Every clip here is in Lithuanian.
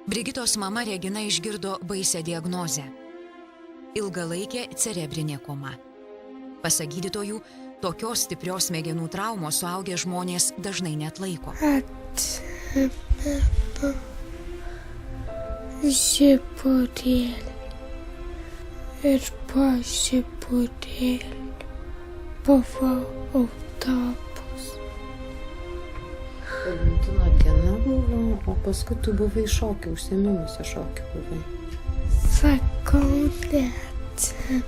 Brigitos mama Regina išgirdo baisią diagnozę – ilgalaikė cerebrinė koma. Pasak gydytojų, tokios stiprios smegenų traumos suaugę žmonės dažnai neatlaiko. Atsimenu žiburėlį ir po žiburėlį buvau autobus. Valentino diena buvo, o paskui tu buvai šokių, užsiėmimuose šokių buvai. Sakau, neatsimenu.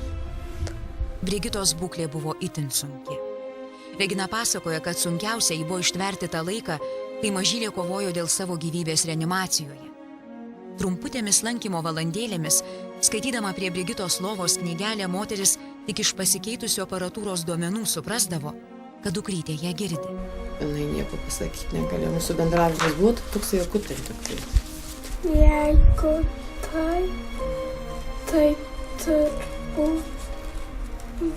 Brigitos būklė buvo itin sunki. Regina pasakoja, kad sunkiausia jį buvo ištverti tą laiką, kai mažylė kovojo dėl savo gyvybės reanimacijoje. Trumputėmis lankymo valandėlėmis, skaitydama prie Brigitos lovos knygelę, moteris tik iš pasikeitusių aparatūros duomenų suprasdavo, kad dukrytė ją girdi. Jinai nieko pasakyti negalėjo, mūsų bendravimas buvo toksai akutai. Jeigu tai turbūt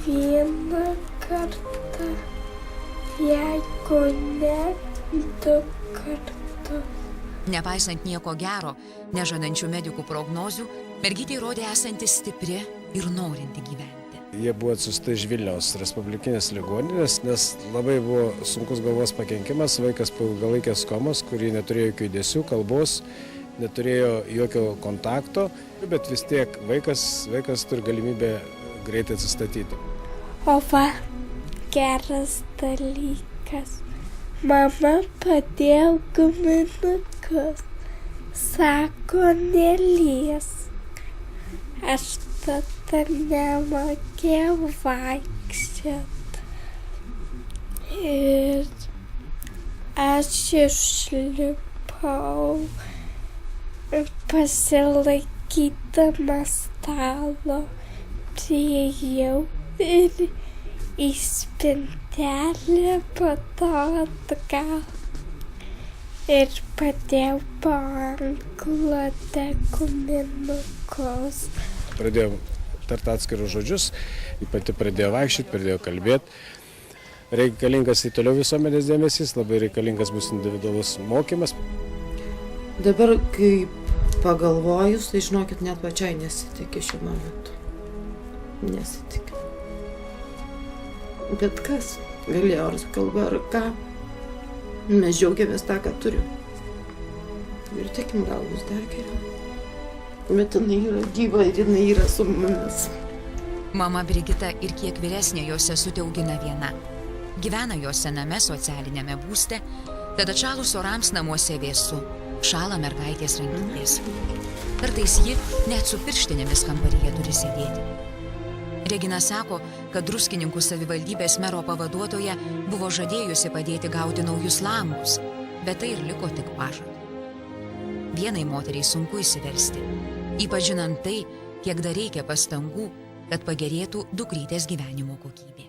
vieną kartą, jeigu ne, 2 kartus. Nepaisant nieko gero, nežadančių medikų prognozių, mergytė įrodė esanti stipri ir norinti gyventi. Jie buvo atsiųsti iš Vilniaus Respublikinės ligoninės, nes labai buvo sunkus galvos pakenkimas, vaikas po ilgalaikės komos, kurį neturėjo jokių judesių, kalbos, neturėjo jokio kontakto, bet vis tiek vaikas turi galimybę greitai atsistatyti. O va, geras dalykas. Mama padėjo guminukus, sako, neliesk. Aš tada nemokėjau vaikščioti. Ir aš išlipau pasilaikydama stalo, priėjau ir į spintelę, po to atgal ir padėjau po antklodę guminukus. Pradėjau tarti atskirus žodžius, ji pati pradėjo vaikščioti, pradėjo kalbėti. Reikalingas į toliau visuomenės dėmesys, labai reikalingas bus individualus mokymas. Dabar, kai pagalvojus, tai žinokit, net pačiai nesitikė šiuo momentu. Nesitikė. Bet kas galėjo, ar kalba, ar ką, mes džiaugiamės tą, ką turim. Ir tikim, gal bus dar geriau. Bet jinai yra gyva ir jinai yra su mumis. Mama Brigita ir kiek vyresnė jos sesutė augina viena. Gyvena jos sename socialinėme būste, tad atšalus orams namuose vėsu, šąla mergaitės rankytės. Kartais ji net su pirštinėmis kambaryje turi sėdėti. Regina sako, kad Druskininkų savivaldybės mero pavaduotoja buvo žadėjusi padėti gauti naujus langus, bet tai ir liko tik pažadu. Vienai moteriai sunku įsiversti, ypač žinant tai, kiek dar reikia pastangų, kad pagerėtų dukrytės gyvenimo kokybė.